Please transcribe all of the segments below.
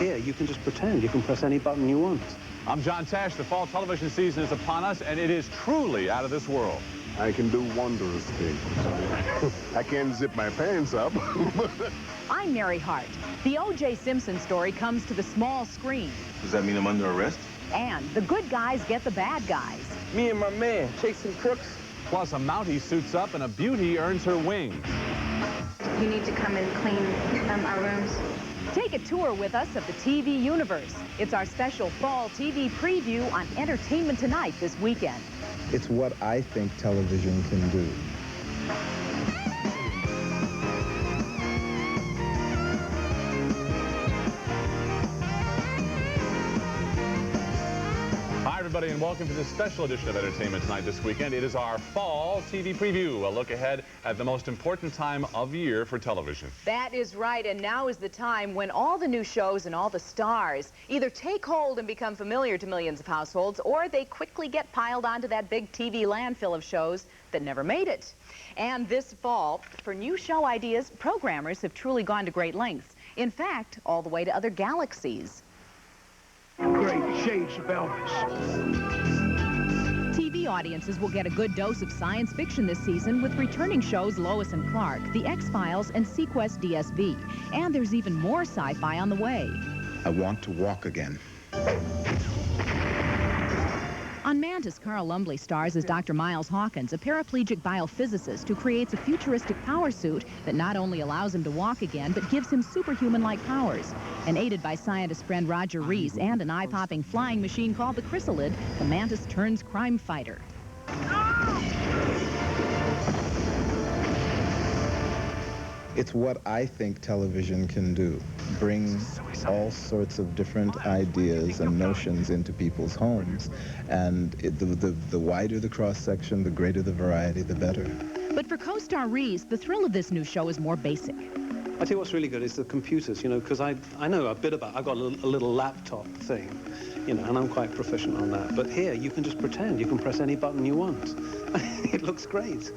Here, you can just pretend. You can press any button you want. I'm John Tesh. The fall television season is upon us, and it is truly out of this world. I can do wondrous things. I can't zip my pants up. I'm Mary Hart. The O.J. Simpson story comes to the small screen. Does that mean I'm under arrest? And the good guys get the bad guys. Me and my man chasing crooks. Plus, a Mountie suits up and a beauty earns her wings. You need to come and clean our rooms. Take a tour with us of the TV universe. It's our special fall TV preview on Entertainment Tonight this weekend. It's what I think television can do. Hi, everybody, and welcome to this special edition of Entertainment Tonight this weekend. It is our fall TV preview, a look ahead at the most important time of year for television. That is right, and now is the time when all the new shows and all the stars either take hold and become familiar to millions of households, or they quickly get piled onto that big TV landfill of shows that never made it. And this fall, for new show ideas, programmers have truly gone to great lengths. In fact, all the way to other galaxies. Great shades of Elvis. TV audiences will get a good dose of science fiction this season with returning shows Lois and Clark, The X-Files, and Sequest DSV. And there's even more sci-fi on the way. I want to walk again. On Mantis, Carl Lumbly stars as Dr. Miles Hawkins, a paraplegic biophysicist who creates a futuristic power suit that not only allows him to walk again, but gives him superhuman-like powers. And aided by scientist friend Roger Rees and an eye-popping flying machine called the Chrysalid, the Mantis turns crime fighter. It's what I think television can do. Bring all sorts of different ideas and notions into people's homes. And the wider the cross-section, the greater the variety, the better. But for co-star Rees, the thrill of this new show is more basic. I tell you what's really good is the computers, you know, because I know a bit about, I've got a little laptop thing, you know, and I'm quite proficient on that. But here, you can just pretend. You can press any button you want. It looks great.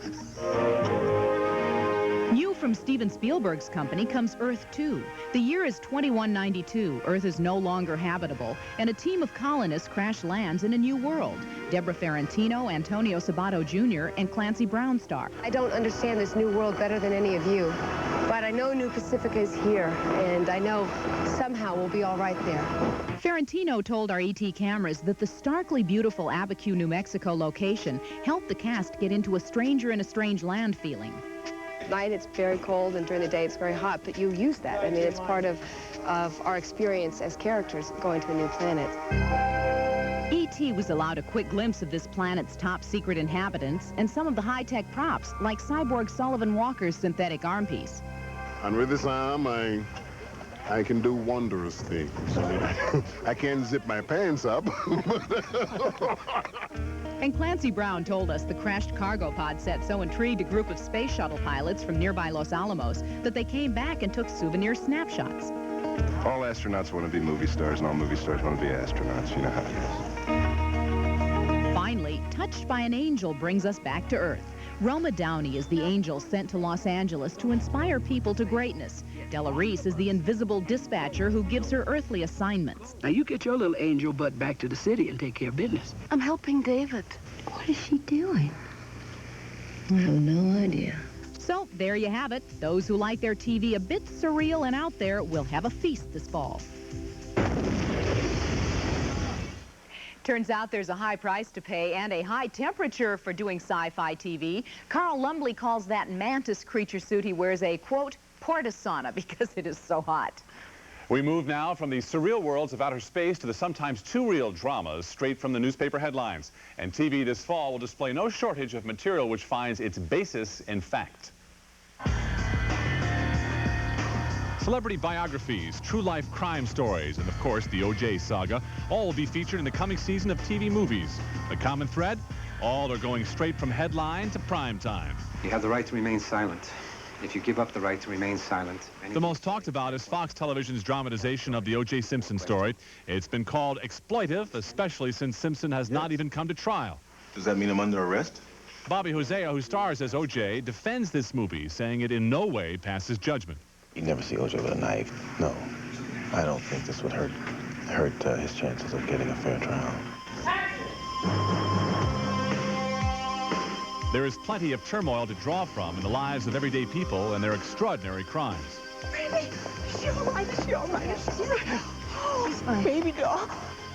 New from Steven Spielberg's company comes Earth 2. The year is 2192. Earth is no longer habitable, and a team of colonists crash lands in a new world. Deborah Ferrantino, Antonio Sabato Jr., and Clancy Brown star. I don't understand this new world better than any of you, but I know New Pacifica is here, and I know somehow we'll be all right there. Ferrantino told our ET cameras that the starkly beautiful Abiquiu, New Mexico location helped the cast get into a stranger in a strange land feeling. At night it's very cold, and during the day it's very hot, but you use that. I mean, it's part of our experience as characters going to a new planet. E.T. was allowed a quick glimpse of this planet's top secret inhabitants and some of the high-tech props, like cyborg Sullivan Walker's synthetic armpiece. And with this arm, I can do wondrous things. I can't zip my pants up. And Clancy Brown told us the crashed cargo pod set so intrigued a group of space shuttle pilots from nearby Los Alamos that they came back and took souvenir snapshots. All astronauts want to be movie stars, and all movie stars want to be astronauts. You know how it is. Finally, Touched by an Angel brings us back to Earth. Roma Downey is the angel sent to Los Angeles to inspire people to greatness. Della Reese is the invisible dispatcher who gives her earthly assignments. Now you get your little angel butt back to the city and take care of business. I'm helping David. What is she doing? I have no idea. So, there you have it. Those who like their TV a bit surreal and out there will have a feast this fall. Turns out there's a high price to pay and a high temperature for doing sci-fi TV. Carl Lumbly calls that Mantis creature suit he wears a, quote, porta-sauna because it is so hot. We move now from the surreal worlds of outer space to the sometimes too real dramas straight from the newspaper headlines. And TV this fall will display no shortage of material which finds its basis in fact. Celebrity biographies, true-life crime stories, and of course the O.J. saga, all will be featured in the coming season of TV movies. The common thread? All are going straight from headline to prime time. You have the right to remain silent. If you give up the right to remain silent... The most talked about is Fox Television's dramatization of the O.J. Simpson story. It's been called exploitive, especially since Simpson has not even come to trial. Does that mean I'm under arrest? Bobby Hosea, who stars as O.J., defends this movie, saying it in no way passes judgment. You never see O.J. with a knife. No. I don't think this would hurt his chances of getting a fair trial. There is plenty of turmoil to draw from in the lives of everyday people and their extraordinary crimes. Baby, is she all right? Is she all right? Is she all right? Oh, baby doll.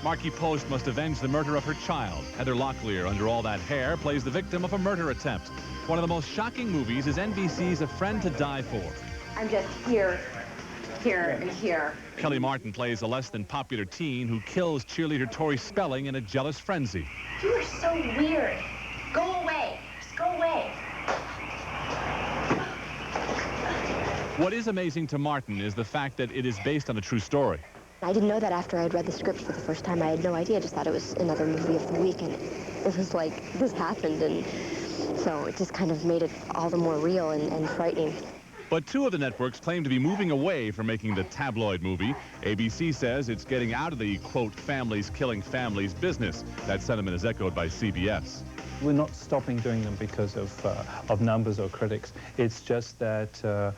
Markie Post must avenge the murder of her child. Heather Locklear, under all that hair, plays the victim of a murder attempt. One of the most shocking movies is NBC's A Friend to Die For. I'm just here, and here. Kelly Martin plays a less than popular teen who kills cheerleader Tori Spelling in a jealous frenzy. You are so weird. Go away. Just go away. What is amazing to Martin is the fact that it is based on a true story. I didn't know that after I had read the script for the first time. I had no idea. I just thought it was another movie of the week, and it was like, this happened, and so it just kind of made it all the more real and frightening. But two of the networks claim to be moving away from making the tabloid movie. ABC says it's getting out of the, quote, families killing families business. That sentiment is echoed by CBS. We're not stopping doing them because of numbers or critics. It's just that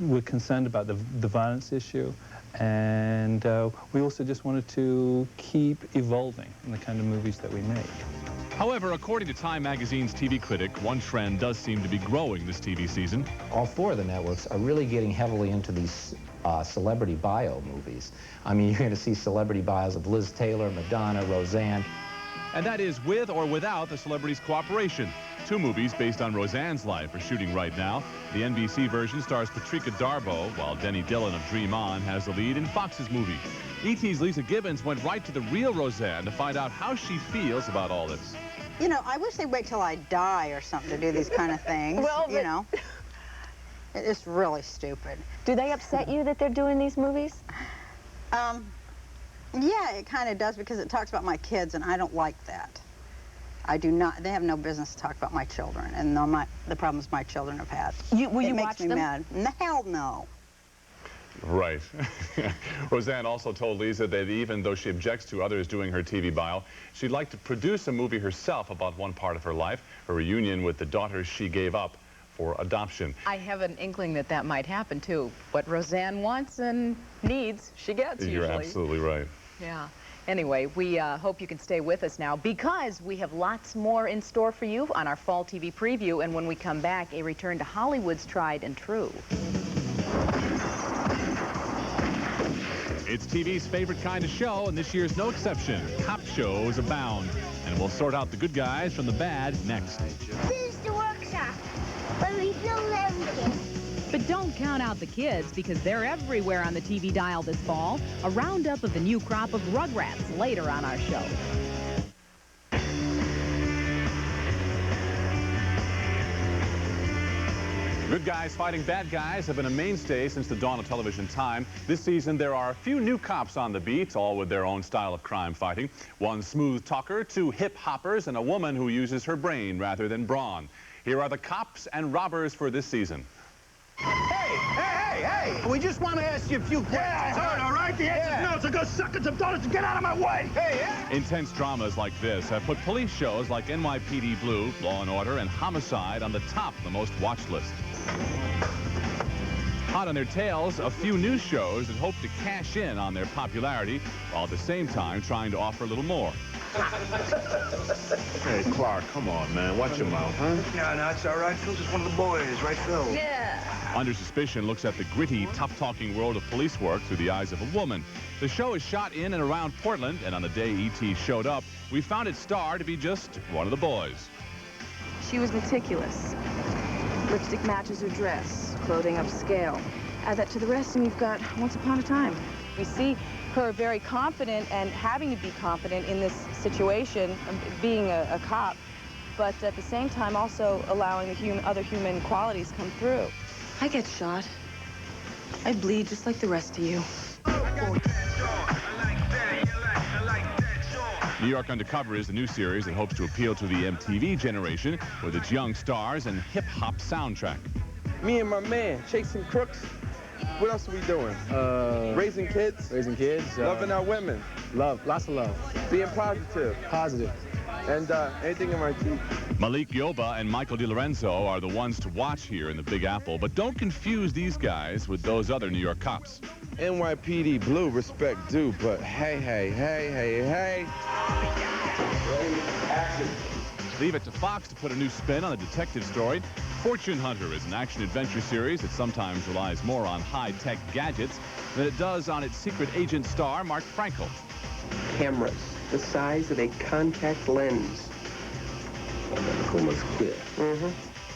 we're concerned about the violence issue, and we also just wanted to keep evolving in the kind of movies that we make. However, according to Time Magazine's TV critic, one trend does seem to be growing this TV season. All four of the networks are really getting heavily into these celebrity bio movies. I mean, you're going to see celebrity bios of Liz Taylor, Madonna, Roseanne. And that is with or without the celebrities' cooperation. Two movies based on Roseanne's life are shooting right now. The NBC version stars Patrika Darbo, while Denny Dillon of Dream On has the lead in Fox's movie. E.T.'s Lisa Gibbons went right to the real Roseanne to find out how she feels about all this. You know, I wish they'd wait till I die or something to do these kind of things. Well, you know, it's really stupid. Do they upset you that they're doing these movies? Yeah, it kind of does, because it talks about my kids, and I don't like that. I do not. They have no business to talk about my children, and the problems my children have had. Will you watch them? It makes me mad. Hell no. Right. Roseanne also told Lisa that even though she objects to others doing her TV bio, she'd like to produce a movie herself about one part of her life, her reunion with the daughters she gave up for adoption. I have an inkling that that might happen, too. What Roseanne wants and needs, she gets, usually. You're absolutely right. Yeah. Anyway, we hope you can stay with us now, because we have lots more in store for you on our fall TV preview, and when we come back, a return to Hollywood's tried and true. It's TV's favorite kind of show, and this year's no exception. Cop shows abound, and we'll sort out the good guys from the bad next. This is the workshop where we build everything. But don't count out the kids, because they're everywhere on the TV dial this fall. A roundup of the new crop of Rugrats later on our show. Good guys fighting bad guys have been a mainstay since the dawn of television time. This season, there are a few new cops on the beat, all with their own style of crime fighting. One smooth talker, two hip hoppers, and a woman who uses her brain rather than brawn. Here are the cops and robbers for this season. Hey! We just want to ask you a few questions. Yeah, I heard, all right? The answer's no, so go suck at some donuts and get out of my way. Intense dramas like this have put police shows like NYPD Blue, Law & Order, and Homicide on the top of the most watched list. Hot on their tails, a few news shows that hope to cash in on their popularity, while at the same time trying to offer a little more. Hey, Clark, come on, man. Watch your mouth, huh? No, it's all right. Phil's just one of the boys, right, Phil? Yeah. Under Suspicion looks at the gritty, tough-talking world of police work through the eyes of a woman. The show is shot in and around Portland, and on the day E.T. showed up, we found its star to be just one of the boys. She was meticulous. Lipstick matches her dress, clothing upscale. Add that to the rest, and you've got Once Upon a Time. We see her very confident and having to be confident in this situation, being a cop, but at the same time also allowing the other human qualities come through. I get shot. I bleed just like the rest of you. New York Undercover is the new series that hopes to appeal to the MTV generation with its young stars and hip-hop soundtrack. Me and my man, chasing crooks. What else are we doing? Raising kids. Raising kids. Loving our women. Love, lots of love. Being positive. Positive. And anything in my teeth. Malik Yoba and Michael DiLorenzo are the ones to watch here in the Big Apple, but don't confuse these guys with those other New York cops. NYPD Blue, respect due, but hey, hey, hey, hey, hey. Action. Leave it to Fox to put a new spin on the detective story. Fortune Hunter is an action-adventure series that sometimes relies more on high-tech gadgets than it does on its secret agent star, Mark Frankel. Cameras the size of a contact lens. Almost clear.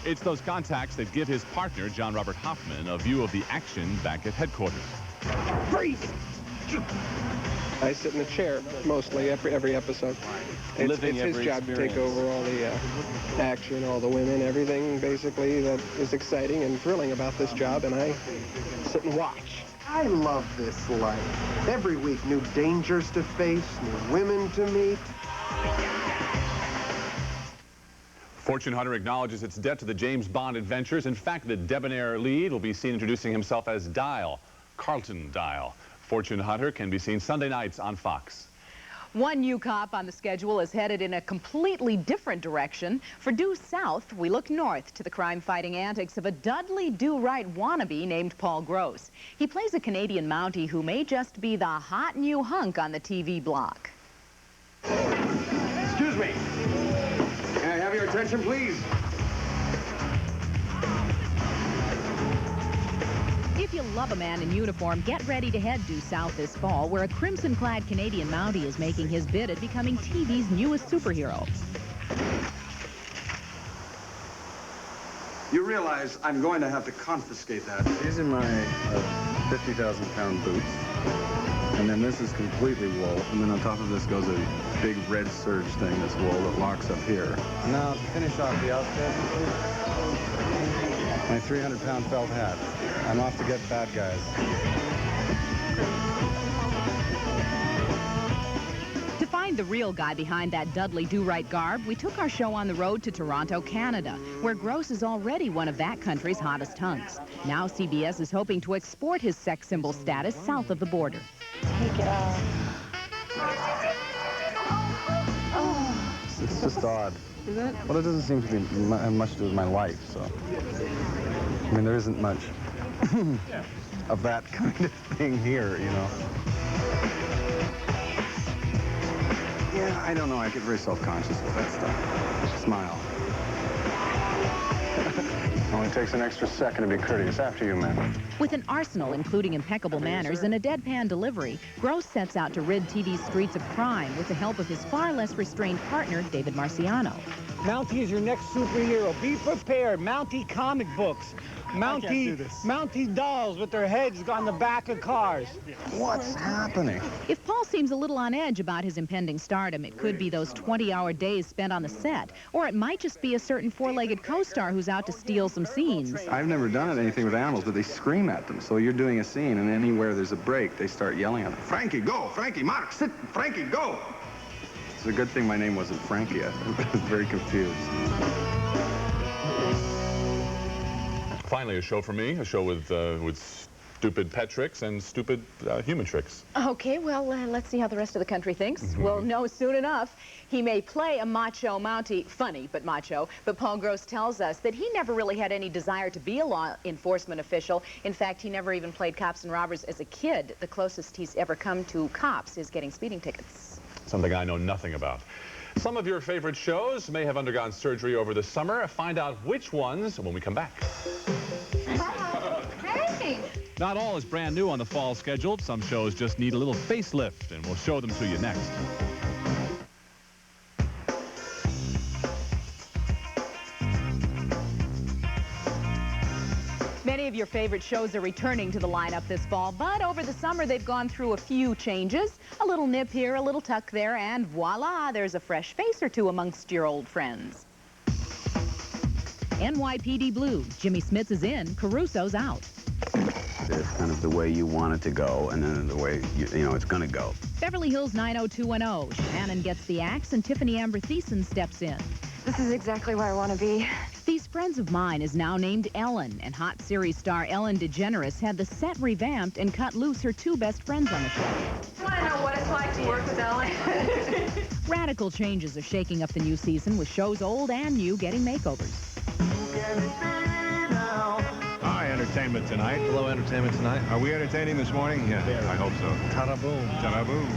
It's those contacts that give his partner, John Robert Hoffman, a view of the action back at headquarters. Freeze! I sit in a chair mostly every episode. It's his job to take over all the action, all the women, everything basically that is exciting and thrilling about this job, and I sit and watch. I love this life. Every week, new dangers to face, new women to meet. Fortune Hunter acknowledges its debt to the James Bond adventures. In fact, the debonair lead will be seen introducing himself as Dial, Carlton Dial. Fortune Hunter can be seen Sunday nights on Fox. One new cop on the schedule is headed in a completely different direction. For Due South, we look north to the crime-fighting antics of a Dudley Do-Right wannabe named Paul Gross. He plays a Canadian Mountie who may just be the hot new hunk on the TV block. Excuse me. Can I have your attention, please? If you love a man in uniform, get ready to head due south this fall, where a crimson-clad Canadian Mountie is making his bid at becoming TV's newest superhero. You realize I'm going to have to confiscate that. These are my 50,000-pound boots. And then this is completely wool. And then on top of this goes a big red serge thing that's wool that locks up here. Now, to finish off the outfit, my 300-pound felt hat. I'm off to get bad guys. To find the real guy behind that Dudley Do-Right garb, we took our show on the road to Toronto, Canada, where Gross is already one of that country's hottest hunks. Now CBS is hoping to export his sex symbol status south of the border. Take it off. It's just odd. Is it? Well, it doesn't seem to have much to do with my life, so. I mean, there isn't much of that kind of thing here, you know. Yeah, I don't know. I get very self-conscious with that stuff. Smile. Only takes an extra second to be courteous. After you, man. With an arsenal including impeccable manners and a deadpan delivery, Gross sets out to rid TV's streets of crime with the help of his far less restrained partner, David Marciano. Mountie is your next superhero. Be prepared. Mountie comic books. Mountie dolls with their heads on the back of cars. What's happening? If Paul seems a little on edge about his impending stardom, it could be those 20-hour days spent on the set, or it might just be a certain four-legged co-star who's out to steal some scenes. I've never done anything with animals, but they scream at them. So you're doing a scene, and anywhere there's a break, they start yelling at them. Frankie, go! Frankie, Mark, sit! Frankie, go! It's a good thing my name wasn't Frankie. I was very confused. Finally, a show for me, a show with stupid pet tricks and stupid human tricks. Okay, well, let's see how the rest of the country thinks. We'll know soon enough. He may play a macho Mountie, funny but macho, but Paul Gross tells us that he never really had any desire to be a law enforcement official. In fact, he never even played cops and robbers as a kid. The closest he's ever come to cops is getting speeding tickets. Something I know nothing about. Some of your favorite shows may have undergone surgery over the summer. Find out which ones when we come back. Hey! Not all is brand new on the fall schedule. Some shows just need a little facelift, and we'll show them to you next. Many of your favorite shows are returning to the lineup this fall, but over the summer they've gone through a few changes. A little nip here, a little tuck there, and voila, there's a fresh face or two amongst your old friends. NYPD Blue. Jimmy Smits is in, Caruso's out. It's kind of the way you want it to go, and then the way, you know, it's going to go. Beverly Hills 90210. Shannon gets the axe, and Tiffany Amber Thiessen steps in. This is exactly where I want to be. These Friends of Mine is now named Ellen, and hot series star Ellen DeGeneres had the set revamped and cut loose her two best friends on the show. I want to know what it's like to work with Ellen. Radical changes are shaking up the new season with shows old and new getting makeovers. Hi, Entertainment Tonight. Hello, Entertainment Tonight. Are we entertaining this morning? Yeah, I hope so. Ta-da boom. Ta-da boom.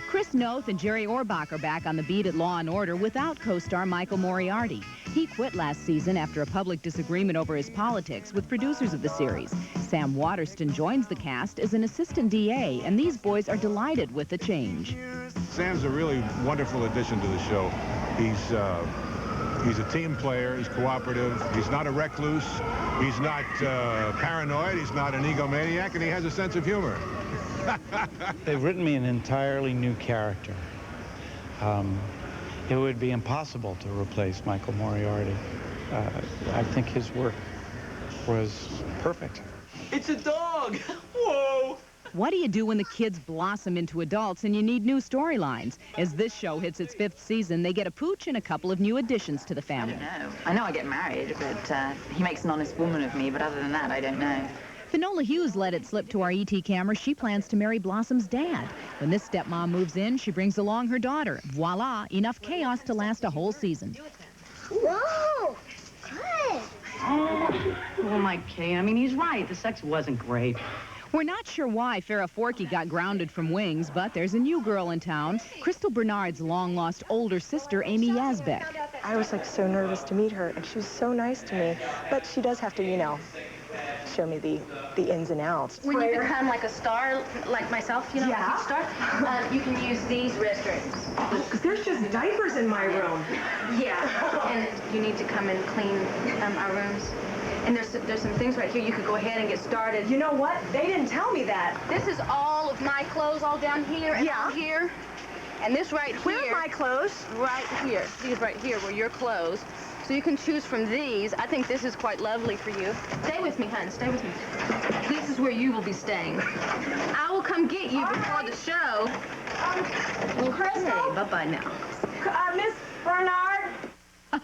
Chris Noth and Jerry Orbach are back on the beat at Law & Order without co-star Michael Moriarty. He quit last season after a public disagreement over his politics with producers of the series. Sam Waterston joins the cast as an assistant DA, and these boys are delighted with the change. Sam's a really wonderful addition to the show. He's a team player. He's cooperative. He's not a recluse. He's not paranoid. He's not an egomaniac, and he has a sense of humor. They've written me an entirely new character. It would be impossible to replace Michael Moriarty. I think his work was perfect. It's a dog! Whoa! What do you do when the kids blossom into adults and you need new storylines? As this show hits its 5th season, they get a pooch and a couple of new additions to the family. I know I get married, but he makes an honest woman of me, but other than that, I don't know. Finola Hughes let it slip to our ET camera she plans to marry Blossom's dad. When this stepmom moves in, she brings along her daughter. Voila, enough chaos to last a whole season. Whoa! Good! Oh, my Kay, I mean, he's right. The sex wasn't great. We're not sure why Farrah Forkey got grounded from Wings, but there's a new girl in town, Crystal Bernard's long-lost older sister, Amy Yazbek. I was, so nervous to meet her, and she was so nice to me. But she does have to, show me the ins and outs. When you become like a star, like myself, a huge star, you can use these restrooms. Because there's just diapers in my room. Yeah, and you need to come and clean our rooms. And there's some things right here. You could go ahead and get started. You know what? They didn't tell me that. This is all of my clothes, all down here and all here. And this right here. Where are my clothes? Right here. These right here were your clothes. So you can choose from these. I think this is quite lovely for you. Stay with me, hon. Stay with me. This is where you will be staying. I will come get you before the show. Crystal? Okay, bye-bye now. Miss Bernard?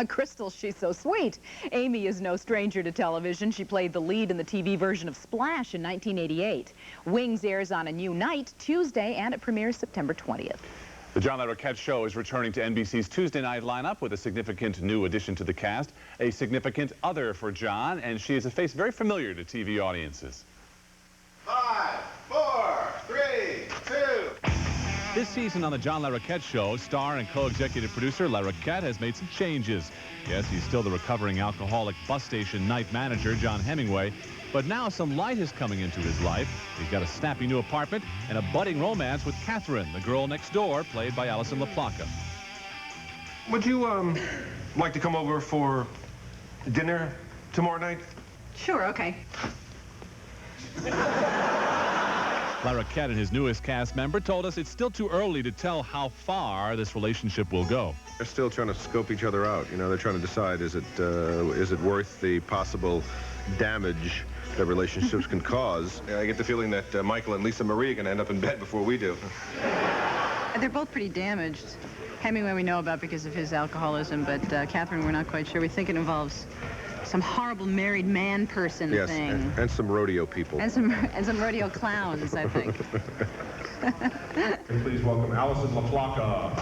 Crystal, she's so sweet. Amy is no stranger to television. She played the lead in the TV version of Splash in 1988. Wings airs on a new night Tuesday, and it premieres September 20th. The John Larroquette Show is returning to NBC's Tuesday night lineup with a significant new addition to the cast, a significant other for John, and she is a face very familiar to TV audiences. 5, 4, 3, 2. This season on the John Larroquette Show, star and co-executive producer Larroquette has made some changes. Yes, he's still the recovering alcoholic bus station night manager, John Hemingway, but now some light is coming into his life. He's got a snappy new apartment and a budding romance with Catherine, the girl next door, played by Alison LaPlaca. Would you, like to come over for dinner tomorrow night? Sure, okay. Larroquette and his newest cast member told us it's still too early to tell how far this relationship will go. They're still trying to scope each other out. They're trying to decide, is it worth the possible damage that relationships can cause? I get the feeling that Michael and Lisa Marie are going to end up in bed before we do. They're both pretty damaged. Hemingway we know about because of his alcoholism, but Catherine we're not quite sure. We think it involves some horrible married man person thing. And some rodeo people. And some rodeo clowns, I think. Please welcome Alison LaPlaca.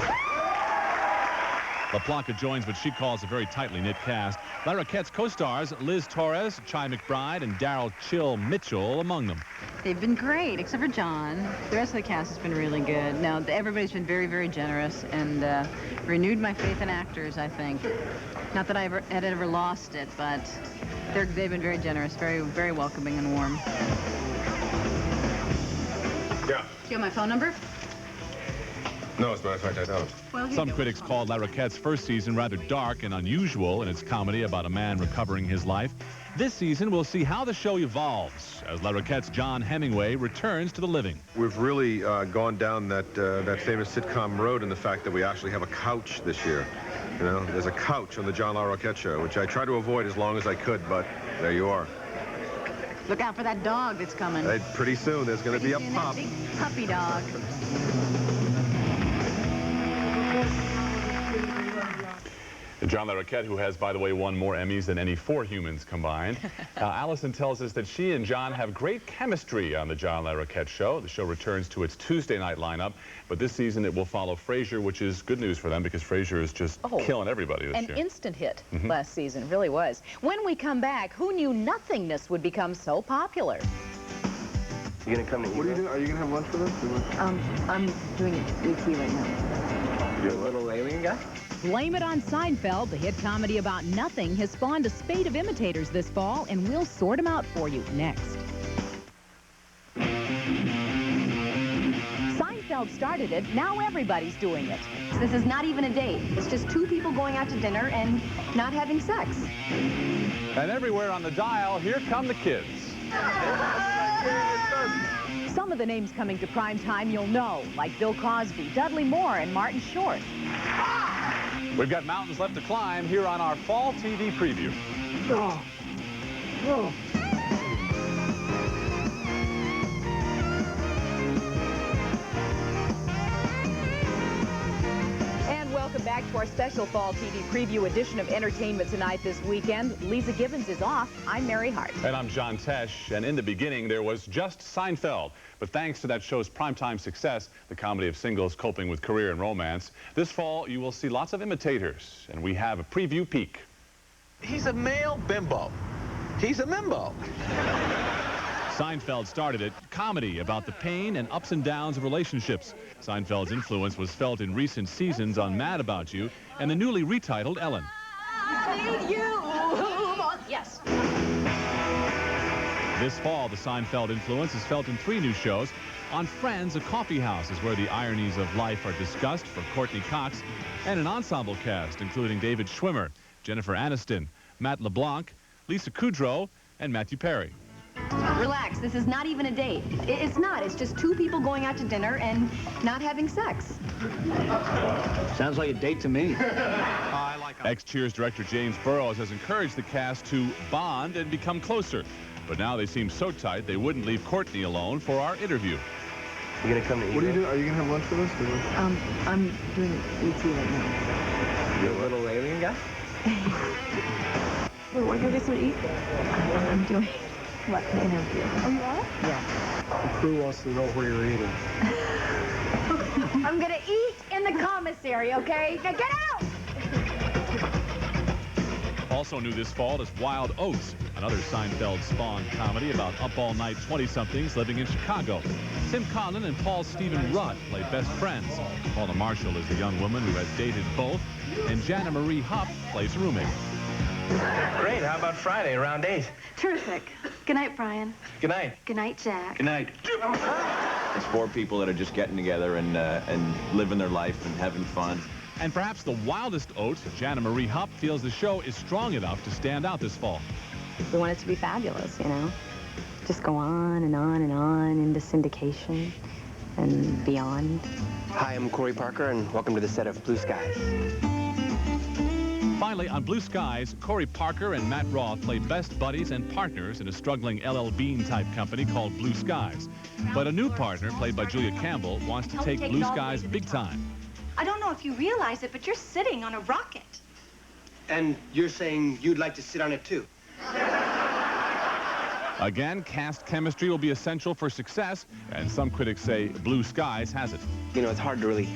LaPlaca joins what she calls a very tightly knit cast. Larroquette's co-stars Liz Torres, Chi McBride, and Daryl Chill Mitchell among them. They've been great, except for John. The rest of the cast has been really good. Now, everybody's been very, very generous and renewed my faith in actors, I think. Not that I had ever lost it, but they've been very generous, very, very welcoming and warm. Yeah. Do you have my phone number? No, as a matter of fact, I don't. Well, some critics called Larroquette's first season rather dark and unusual in its comedy about a man recovering his life. This season, we'll see how the show evolves as Larroquette's John Hemingway returns to the living. We've really gone down that famous sitcom road in the fact that we actually have a couch this year. There's a couch on the John Larroquette Show, which I try to avoid as long as I could, but there you are. Look out for that dog that's coming. Pretty soon, there's going to be a pup. Big puppy dog. John Larroquette, who has, by the way, won more Emmys than any 4 humans combined. Allison tells us that she and John have great chemistry on the John Larroquette Show. The show returns to its Tuesday night lineup, but this season it will follow Frasier, which is good news for them because Frasier is just killing everybody this year. An instant hit last season, really was. When we come back, who knew nothingness would become so popular? You gonna come to eat? What are you doing? Are you gonna have lunch with us? I'm doing ET right now. You're a little alien guy? Blame It on Seinfeld, the hit comedy about nothing, has spawned a spate of imitators this fall, and we'll sort them out for you next. Seinfeld started it, now everybody's doing it. This is not even a date. It's just 2 people going out to dinner and not having sex. And everywhere on the dial, here come the kids. Some of the names coming to prime time you'll know, like Bill Cosby, Dudley Moore, and Martin Short. We've got mountains left to climb here on our fall TV preview. And welcome back to our special fall TV preview edition of Entertainment Tonight this weekend. Lisa Gibbons is off. I'm Mary Hart. And I'm John Tesh. And in the beginning, there was just Seinfeld. But thanks to that show's primetime success, the comedy of singles coping with career and romance, this fall you will see lots of imitators. And we have a preview peek. He's a male bimbo. He's a mimbo. Seinfeld started it, comedy about the pain and ups and downs of relationships. Seinfeld's influence was felt in recent seasons on Mad About You and the newly retitled Ellen. Yes. This fall, the Seinfeld influence is felt in 3 new shows. On Friends, a coffee house is where the ironies of life are discussed for Courtney Cox, and an ensemble cast including David Schwimmer, Jennifer Aniston, Matt LeBlanc, Lisa Kudrow, and Matthew Perry. Relax. This is not even a date. It's not. It's just 2 people going out to dinner and not having sex. Sounds like a date to me. Ex-Cheers director James Burrows has encouraged the cast to bond and become closer. But now they seem so tight they wouldn't leave Courtney alone for our interview. You gonna come to eat? What are you doing? Are you gonna have lunch with us? I'm doing ET right now. You're a little alien guy? Wait, want to go get some to eat? I'm doing what, an interview. Oh, you are? The crew wants to know where you're eating. I'm gonna eat in the commissary, okay? Now get out! Also new this fall is Wild Oats, another Seinfeld-spawned comedy about up-all-night 20-somethings living in Chicago. Tim Conlon and Paul Stephen Rudd play best friends. Paula Marshall is a young woman who has dated both, and Jana Marie Hupp plays roommate. Great. How about Friday, around 8? Terrific. Good night, Brian. Good night. Good night, Jack. Good night. It's 4 people that are just getting together and living their life and having fun. And perhaps the wildest oat, Jana Marie Hupp feels the show is strong enough to stand out this fall. We want it to be fabulous, you know? Just go on and on and on into syndication and beyond. Hi, I'm Corey Parker, and welcome to the set of Blue Skies. Finally, on Blue Skies, Corey Parker and Matt Roth play best buddies and partners in a struggling L.L. Bean-type company called Blue Skies. But a new partner, played by Julia Campbell, wants to take Blue Skies big time. I don't know if you realize it, but you're sitting on a rocket. And you're saying you'd like to sit on it, too? Again, cast chemistry will be essential for success, and some critics say Blue Skies has it. You know, it's hard to really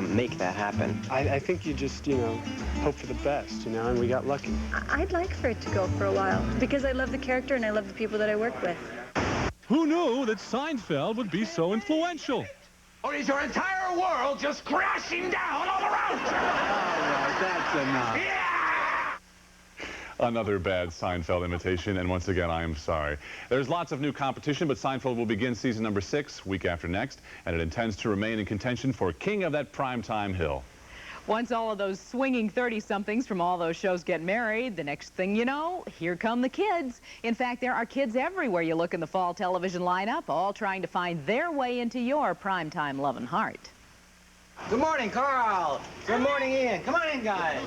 make that happen. I think you just, you know, hope for the best, you know, and we got lucky. I'd like for it to go for a while, because I love the character and I love the people that I work with. Who knew that Seinfeld would be so influential? Or is your entire world just crashing down all around you? All right, that's enough. Yeah! Another bad Seinfeld imitation, and once again, I am sorry. There's lots of new competition, but Seinfeld will begin season number 6 week after next, and it intends to remain in contention for king of that primetime hill. Once all of those swinging 30-somethings from all those shows get married, the next thing you know, here come the kids. In fact, there are kids everywhere you look in the fall television lineup, all trying to find their way into your primetime loving heart. Good morning, Carl. Good morning, Ian. Come on in, guys.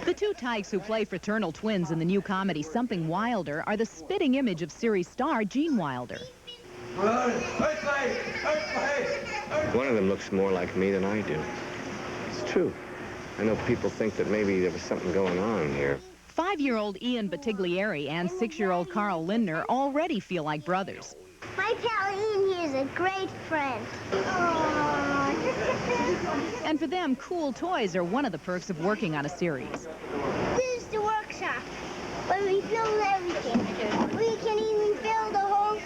The 2 tykes who play fraternal twins in the new comedy Something Wilder are the spitting image of series star Gene Wilder. One of them looks more like me than I do. It's true. I know people think that maybe there was something going on here. 5-year-old Ian Bottiglieri and 6-year-old Carl Lindner already feel like brothers. My pal Ian here is a great friend. And for them, cool toys are one of the perks of working on a series. This is the workshop where we build everything. We can even build a whole,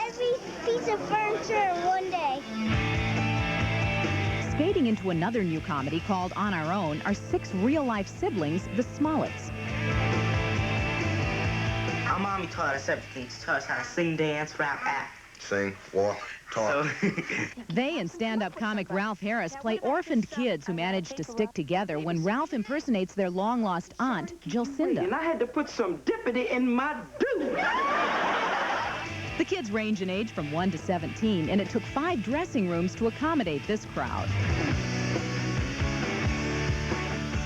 every piece of furniture in one day. Skating into another new comedy called On Our Own are 6 real-life siblings, the Smollets. Our mommy taught us everything. She taught us how to sing, dance, rap, act. Sing, walk, talk. They and stand-up comic Ralph Harris play orphaned kids who manage to stick together when Ralph impersonates their long-lost aunt, Jilcinda. And I had to put some dippity in my do. The kids range in age from 1 to 17, and it took 5 dressing rooms to accommodate this crowd.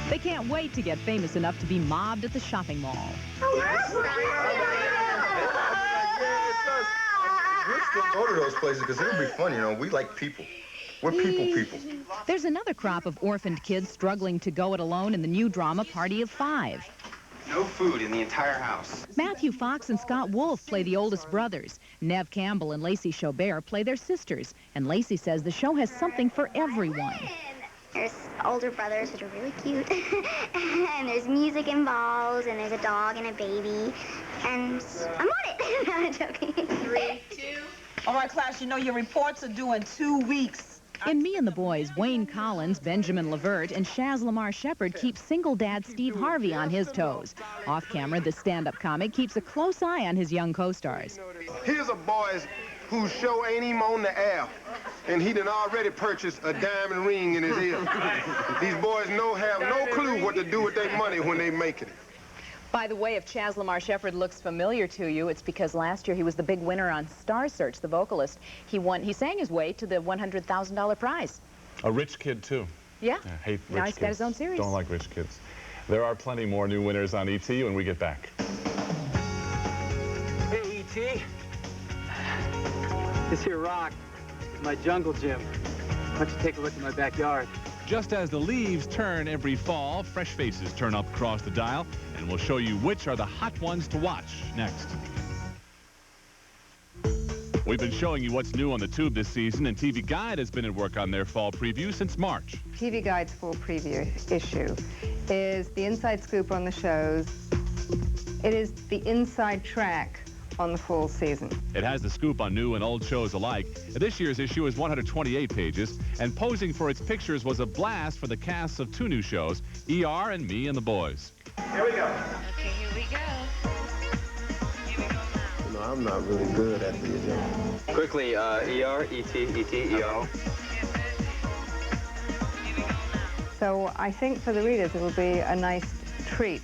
They can't wait to get famous enough to be mobbed at the shopping mall. We'll still go to those places because it'll be fun, you know. We like people. We're people. There's another crop of orphaned kids struggling to go it alone in the new drama Party of 5. No food in the entire house. Matthew Fox and Scott Wolf play the oldest brothers. Nev Campbell and Lacey Chaubert play their sisters. And Lacey says the show has something for everyone. There's older brothers that are really cute. And there's music involved, and there's a dog and a baby. And I'm on it. No, I'm joking. 3, 2. All right, class, you know your reports are due in 2 weeks. In Me and the Boys, Wayne Collins, Benjamin Levert, and Shaz Lamar Shepard keep single dad Steve Harvey on his toes. Off camera, the stand-up comic keeps a close eye on his young co-stars. Here's a boy whose show ain't even on the air, and he done already purchased a diamond ring in his ear. These boys have no clue what to do with their money when they make it. By the way, if Chaz Lamar Shepard looks familiar to you, it's because last year he was the big winner on Star Search, the vocalist. He sang his way to the $100,000 prize. A rich kid, too. Yeah. I hate rich kids. Now he's got his own series. Don't like rich kids. There are plenty more new winners on ET when we get back. Hey, E.T. This here rock is my jungle gym. Why don't you take a look at my backyard? Just as the leaves turn every fall, fresh faces turn up across the dial, and we'll show you which are the hot ones to watch next. We've been showing you what's new on the tube this season, and TV Guide has been at work on their fall preview since March. TV Guide's full preview issue is the inside scoop on the shows. It is the inside track on the full season. It has the scoop on new and old shows alike. This year's issue is 128 pages, and posing for its pictures was a blast for the casts of 2 new shows, ER and Me and the Boys. Here we go. Okay, here we go. You know, I'm not really good at the Quickly, ER, ET, ER. So I think for the readers it'll be a nice treat.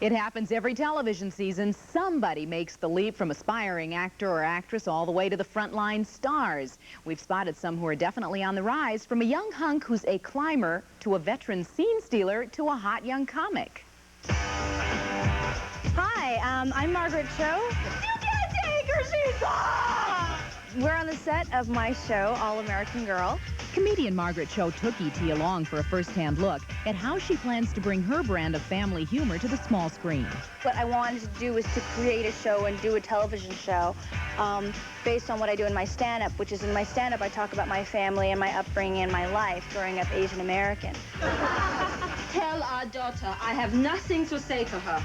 It happens every television season. Somebody makes the leap from aspiring actor or actress all the way to the frontline stars. We've spotted some who are definitely on the rise, from a young hunk who's a climber to a veteran scene stealer to a hot young comic. Hi, I'm Margaret Cho. You can't take her, she's gone! We're on the set of my show, All American Girl. Comedian Margaret Cho took E.T. along for a first-hand look at how she plans to bring her brand of family humor to the small screen. What I wanted to do was to create a show and do a television show based on what I do in my stand-up, which is in my stand-up I talk about my family and my upbringing and my life growing up Asian American. Tell our daughter I have nothing to say to her.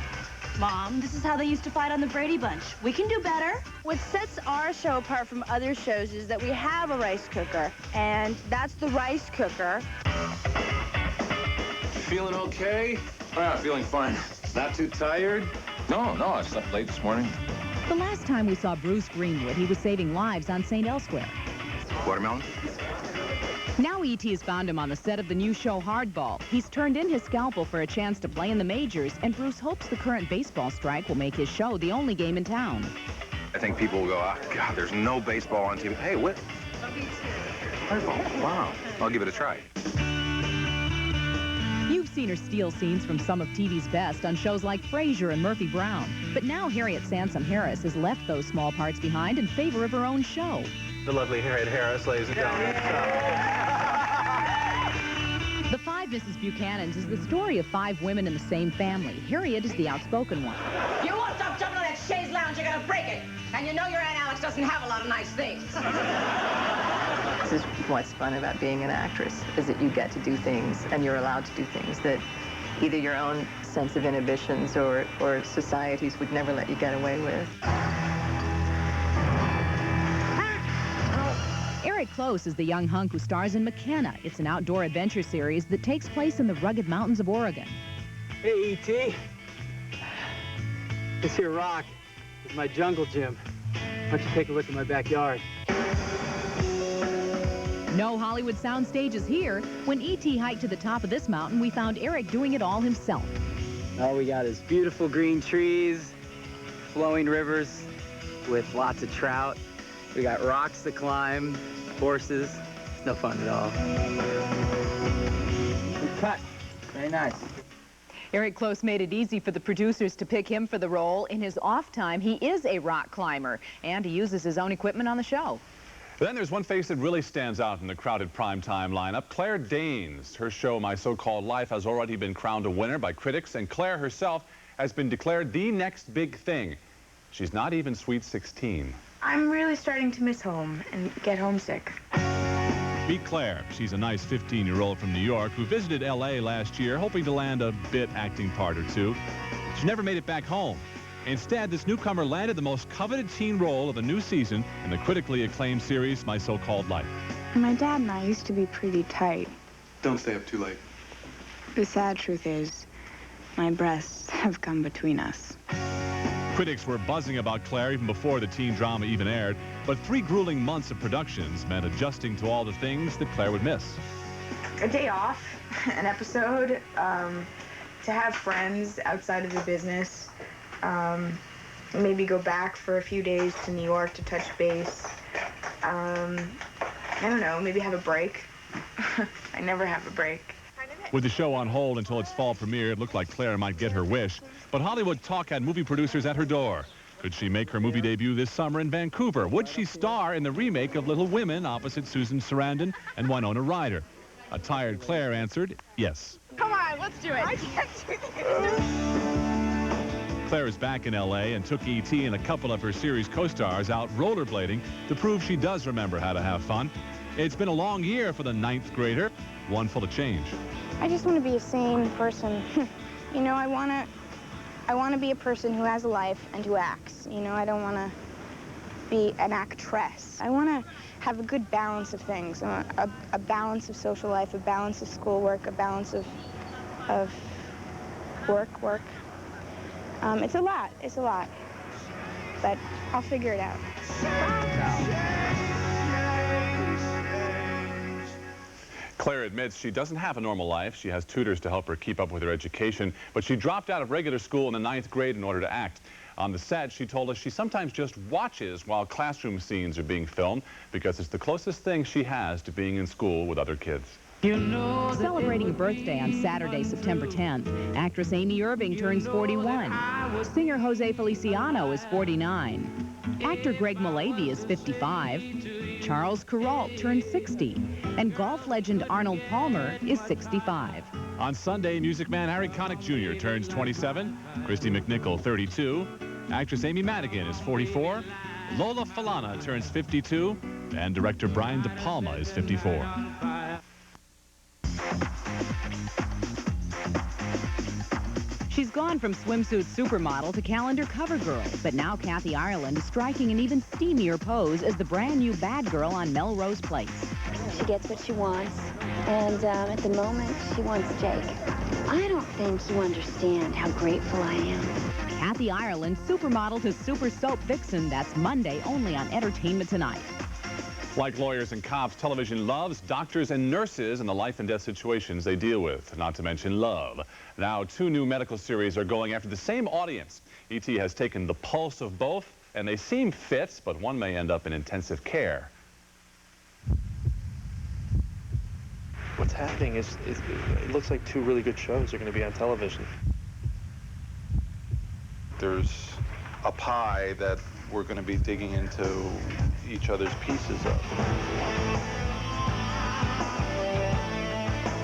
Mom, this is how they used to fight on the Brady Bunch. We can do better. What sets our show apart from other shows is that we have a rice cooker, and that's the rice cooker. Feeling okay? Oh, yeah, feeling fine. Not too tired? No, I slept late this morning. The last time we saw Bruce Greenwood, he was saving lives on St. Elsewhere. Watermelon? Now E.T. has found him on the set of the new show Hardball. He's turned in his scalpel for a chance to play in the majors, and Bruce hopes the current baseball strike will make his show the only game in town. I think people will go, oh, God, there's no baseball on TV. Hey, what? Hardball? Wow. I'll give it a try. You've seen her steal scenes from some of TV's best on shows like Frasier and Murphy Brown. But now Harriet Sansom Harris has left those small parts behind in favor of her own show. The lovely Harriet Harris, ladies and gentlemen. Mrs. Buchanan's is the story of 5 women in the same family. Harriet is the outspoken one. You won't stop jumping on that chaise lounge, you're gonna break it. And you know your Aunt Alex doesn't have a lot of nice things. This is what's fun about being an actress, is that you get to do things, and you're allowed to do things that either your own sense of inhibitions or society's would never let you get away with. Eric Close is the young hunk who stars in McKenna. It's an outdoor adventure series that takes place in the rugged mountains of Oregon. Hey, E.T. This here rock is my jungle gym. Why don't you take a look at my backyard? No Hollywood sound stages here. When E.T. hiked to the top of this mountain, we found Eric doing it all himself. All we got is beautiful green trees, flowing rivers with lots of trout. We got rocks to climb, horses. It's no fun at all. Good cut. Very nice. Eric Close made it easy for the producers to pick him for the role. In his off time, he is a rock climber, and he uses his own equipment on the show. Then there's one face that really stands out in the crowded primetime lineup, Claire Danes. Her show, My So-Called Life, has already been crowned a winner by critics, and Claire herself has been declared the next big thing. She's not even sweet 16. I'm really starting to miss home and get homesick. Meet Claire. She's a nice 15-year-old from New York who visited L.A. last year, hoping to land a bit acting part or two. She never made it back home. Instead, this newcomer landed the most coveted teen role of the new season in the critically acclaimed series, My So-Called Life. My dad and I used to be pretty tight. Don't stay up too late. The sad truth is, my breasts have come between us. Critics were buzzing about Claire even before the teen drama even aired, but 3 grueling months of productions meant adjusting to all the things that Claire would miss. A day off, an episode, to have friends outside of the business, maybe go back for a few days to New York to touch base. I don't know, maybe have a break. I never have a break. With the show on hold until its fall premiere, it looked like Claire might get her wish. But Hollywood talk had movie producers at her door. Could she make her movie debut this summer in Vancouver? Would she star in the remake of Little Women opposite Susan Sarandon and Winona Ryder? A tired Claire answered yes. Come on, let's do it. I can't do this. Claire is back in L.A. and took E.T. and a couple of her series co-stars out rollerblading to prove she does remember how to have fun. It's been a long year for the 9th grader, one full of change. I just want to be a sane person. You know, I want to be a person who has a life and who acts. You know, I don't want to be an actress. I want to have a good balance of things. I want a balance of social life, a balance of schoolwork, a balance of work. It's a lot. It's a lot. But I'll figure it out. Claire admits she doesn't have a normal life. She has tutors to help her keep up with her education, but she dropped out of regular school in the 9th grade in order to act. On the set, she told us she sometimes just watches while classroom scenes are being filmed because it's the closest thing she has to being in school with other kids. Celebrating a birthday on Saturday, September 10th, actress Amy Irving turns 41. Singer Jose Feliciano is 49. Actor Greg Malavy is 55. Charles Kuralt turned 60. And golf legend Arnold Palmer is 65. On Sunday, music man Harry Connick Jr. turns 27. Christy McNichol, 32. Actress Amy Madigan is 44. Lola Falana turns 52. And director Brian De Palma is 54. She's gone from swimsuit supermodel to calendar cover girl, but now Kathy Ireland is striking an even steamier pose as the brand new bad girl on Melrose Place. She gets what she wants, and at the moment, she wants Jake. I don't think you understand how grateful I am. Kathy Ireland, supermodel to super soap vixen. That's Monday only on Entertainment Tonight. Like lawyers and cops, television loves doctors and nurses and the life and death situations they deal with, not to mention love. Now, 2 new medical series are going after the same audience. E.T. has taken the pulse of both, and they seem fit, but one may end up in intensive care. What's happening is it looks like 2 really good shows are going to be on television. There's a pie that we're going to be digging into each other's pieces of.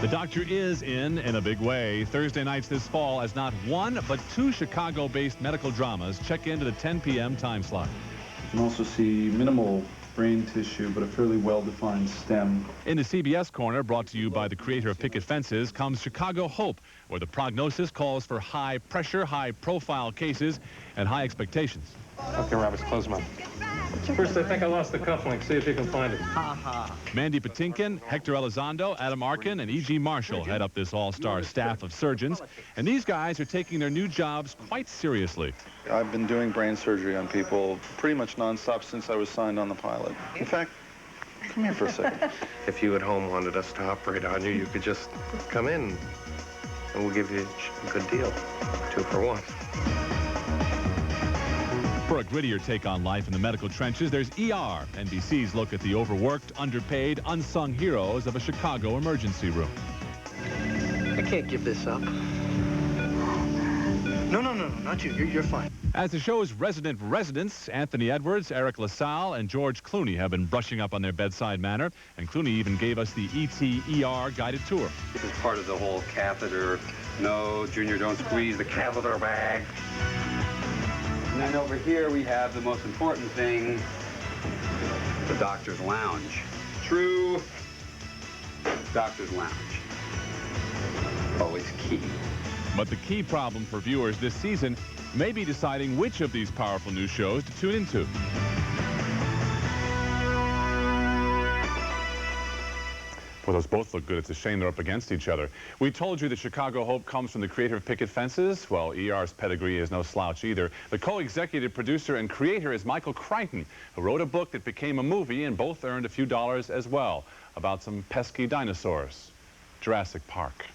The Doctor is in a big way. Thursday nights this fall as not one, but two Chicago-based medical dramas check into the 10 p.m. time slot. You can also see minimal brain tissue, but a fairly well-defined stem. In the CBS Corner, brought to you by the creator of Picket Fences, comes Chicago Hope, where the prognosis calls for high-pressure, high-profile cases and high expectations. Okay, Roberts, close them up. First, I think I lost the cufflink. See if you can find it. Mandy Patinkin, Hector Elizondo, Adam Arkin, and E.G. Marshall head up this all-star staff of surgeons. And these guys are taking their new jobs quite seriously. I've been doing brain surgery on people pretty much nonstop since I was signed on the pilot. In fact, come here for a second. If you at home wanted us to operate on you, you could just come in, and we'll give you a good deal. 2 for 1. For a grittier take on life in the medical trenches, there's ER, NBC's look at the overworked, underpaid, unsung heroes of a Chicago emergency room. I can't give this up. No, not you. You're fine. As the show's residents, Anthony Edwards, Eric LaSalle, and George Clooney have been brushing up on their bedside manner, and Clooney even gave us the ET-ER guided tour. This is part of the whole catheter. No, Junior, don't squeeze the catheter bag. And then over here we have the most important thing, the doctor's lounge. True doctor's lounge. Always key. But the key problem for viewers this season may be deciding which of these powerful new shows to tune into. Well, those both look good. It's a shame they're up against each other. We told you that Chicago Hope comes from the creator of Picket Fences. Well, ER's pedigree is no slouch either. The co-executive producer and creator is Michael Crichton, who wrote a book that became a movie, and both earned a few dollars as well, about some pesky dinosaurs. Jurassic Park.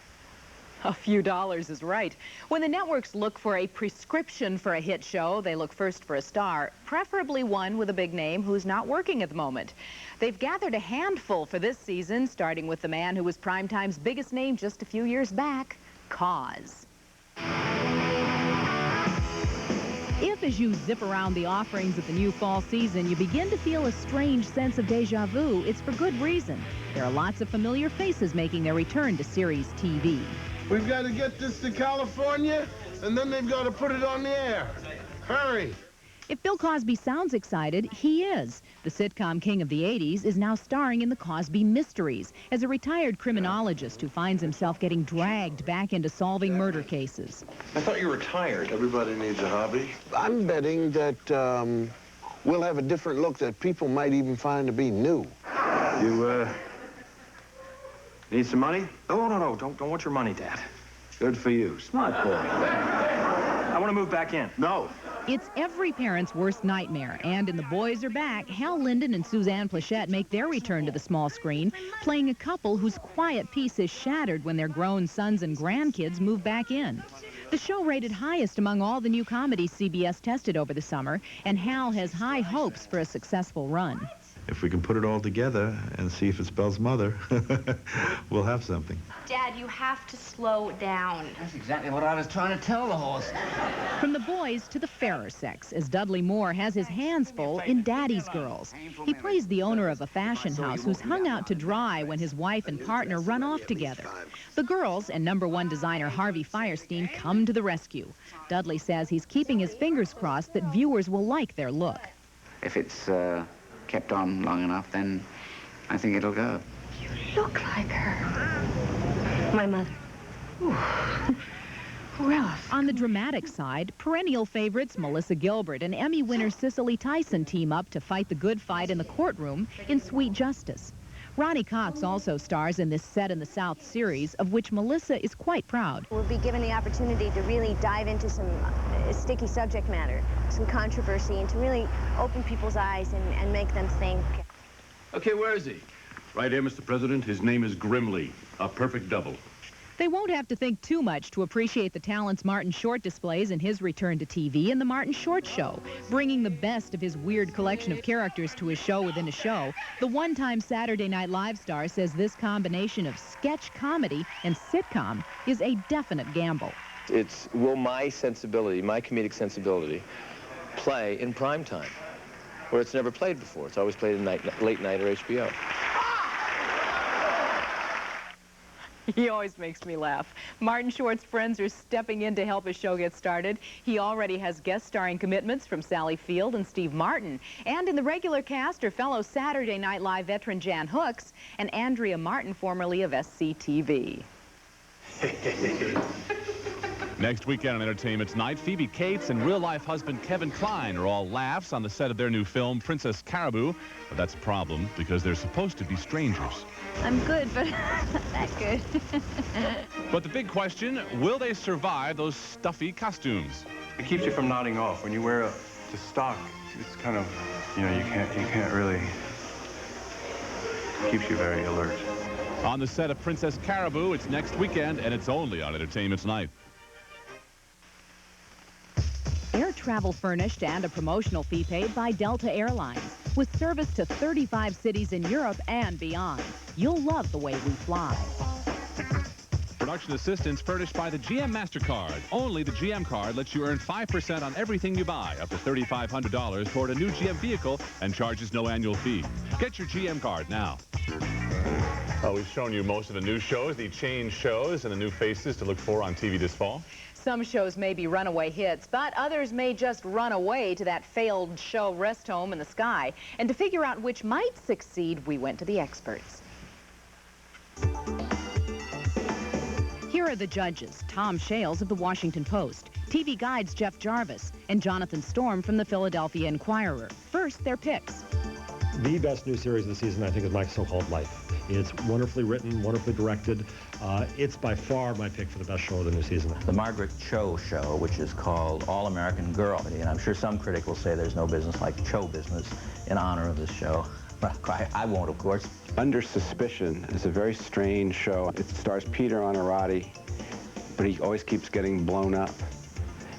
A few dollars is right. When the networks look for a prescription for a hit show, they look first for a star, preferably one with a big name who's not working at the moment. They've gathered a handful for this season, starting with the man who was Primetime's biggest name just a few years back, Cause. If, as you zip around the offerings of the new fall season, you begin to feel a strange sense of deja vu, it's for good reason. There are lots of familiar faces making their return to series TV. We've got to get this to California, and then they've got to put it on the air. Hurry. If Bill Cosby sounds excited, he is. The sitcom king of the 80s is now starring in the Cosby Mysteries as a retired criminologist who finds himself getting dragged back into solving murder cases. I thought you were retired. Everybody needs a hobby. I'm betting that we'll have a different look that people might even find to be new. You, need some money? Oh, no. Don't want your money, Dad. Good for you. Smart boy. I want to move back in. No. It's every parent's worst nightmare, and in The Boys Are Back, Hal Linden and Suzanne Plachette make their return to the small screen, playing a couple whose quiet peace is shattered when their grown sons and grandkids move back in. The show rated highest among all the new comedies CBS tested over the summer, and Hal has high hopes for a successful run. If we can put it all together and see if it spells mother, we'll have something. Dad, you have to slow down. That's exactly what I was trying to tell the horse. From the boys to the fairer sex, as Dudley Moore has his hands full in Daddy's Girls. He plays the owner of a fashion house who's hung out to dry when his wife and partner run off together. The girls and #1 designer Harvey Fierstein come to the rescue. Dudley says he's keeping his fingers crossed that viewers will like their look. If it's kept on long enough, then I think it'll go. You look like her. My mother. Ooh. Rough. On the dramatic side, perennial favorites Melissa Gilbert and Emmy winner Cicely Tyson team up to fight the good fight in the courtroom in Sweet Justice. Ronnie Cox also stars in this Set in the South series, of which Melissa is quite proud. We'll be given the opportunity to really dive into some sticky subject matter, some controversy, and to really open people's eyes and make them think. Okay, where is he? Right here, Mr. President. His name is Grimley, a perfect double. They won't have to think too much to appreciate the talents Martin Short displays in his return to TV in The Martin Short Show, bringing the best of his weird collection of characters to a show within a show. The one-time Saturday Night Live star says this combination of sketch comedy and sitcom is a definite gamble. Will my sensibility, my comedic sensibility, play in prime time, where it's never played before? It's always played in late night or HBO. He always makes me laugh. Martin Short's friends are stepping in to help his show get started. He already has guest starring commitments from Sally Field and Steve Martin. And in the regular cast are fellow Saturday Night Live veteran Jan Hooks and Andrea Martin, formerly of SCTV. Next weekend on Entertainment Tonight, Phoebe Cates and real-life husband Kevin Kline are all laughs on the set of their new film, Princess Caribou. But that's a problem because they're supposed to be strangers. I'm good, but not that good. But the big question, will they survive those stuffy costumes? It keeps you from nodding off. When you wear the stock, it's kind of, you know, you can't really, it keeps you very alert. On the set of Princess Caribou, it's next weekend, and it's only on Entertainment Tonight. Air travel furnished and a promotional fee paid by Delta Airlines, with service to 35 cities in Europe and beyond. You'll love the way we fly. Production assistance furnished by the GM MasterCard. Only the GM card lets you earn 5% on everything you buy, up to $3,500 toward a new GM vehicle, and charges no annual fee. Get your GM card now. We've shown you most of the new shows, the change shows, and the new faces to look for on TV this fall. Some shows may be runaway hits, but others may just run away to that failed show Rest Home in the Sky. And to figure out which might succeed, we went to the experts. Here are the judges: Tom Shales of the Washington Post, TV Guide's Jeff Jarvis, and Jonathan Storm from the Philadelphia Inquirer. First, their picks. The best new series of the season, I think, is My So-Called Life. It's wonderfully written, wonderfully directed. It's by far my pick for the best show of the new season. The Margaret Cho show, which is called All American Girl. And I'm sure some critic will say there's no business like Cho business in honor of this show. I won't, of course. Under Suspicion is a very strange show. It stars Peter Onorati, but he always keeps getting blown up.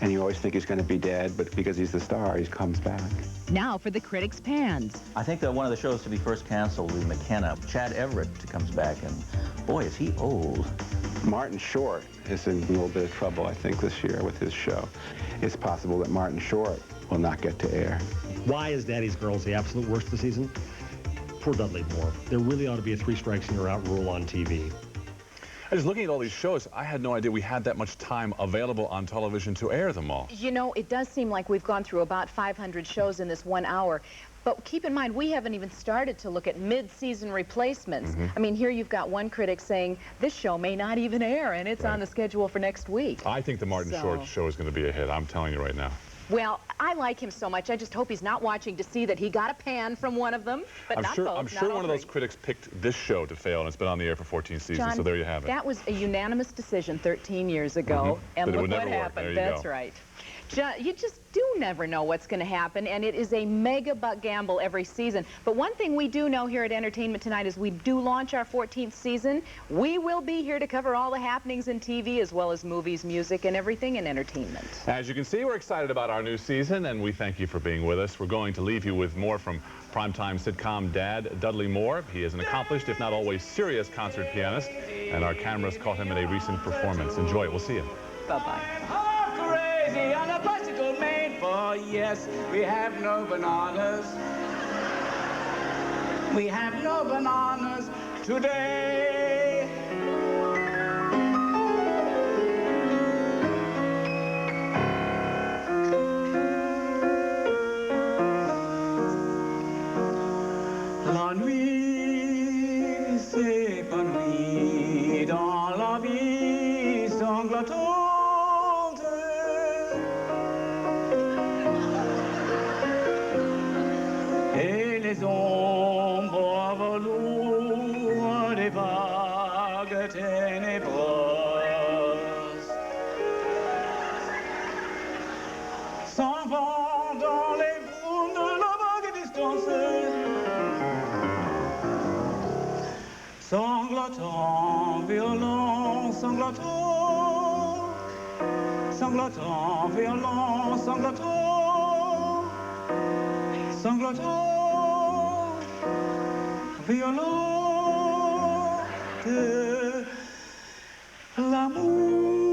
And you always think he's going to be dead, but because he's the star, he comes back. Now for the critics' pans. I think that one of the shows to be first canceled will be McKenna. Chad Everett comes back, and boy, is he old. Martin Short is in a little bit of trouble, I think, this year with his show. It's possible that Martin Short will not get to air. Why is Daddy's Girls the absolute worst of the season? Poor Dudley Moore. There really ought to be a 3 strikes and you're out rule on TV. I was looking at all these shows. I had no idea we had that much time available on television to air them all. You know, it does seem like we've gone through about 500 shows in this 1 hour. But keep in mind, we haven't even started to look at mid-season replacements. I mean, here you've got one critic saying this show may not even air, and it's on the schedule for next week. I think the Martin Short show is going to be a hit. I'm telling you right now. Well, I like him so much. I just hope he's not watching to see that he got a pan from one of them, but not both. I'm sure one of those critics picked this show to fail, and it's been on the air for 14 seasons, John, so there you have it. That was a unanimous decision 13 years ago, and look what happened. That's right. You just do never know what's going to happen, and it is a mega buck gamble every season. But one thing we do know here at Entertainment Tonight is we do launch our 14th season. We will be here to cover all the happenings in TV, as well as movies, music, and everything in entertainment. As you can see, we're excited about our new season, and we thank you for being with us. We're going to leave you with more from primetime sitcom dad Dudley Moore. He is an accomplished, if not always serious, concert pianist, and our cameras caught him in a recent performance. Enjoy it. We'll see you. Bye-bye. On a bicycle made for yes, we have no bananas. We have no bananas today. La nuit s'épanouit dans la vie sanglotante. Les ombres à velours des vagues ténébreuses s'en vont dans les brumes de la vague distance, sanglotant, violent, sanglotant, sanglotant, violent, sanglotant, sanglotant, violent de l'amour.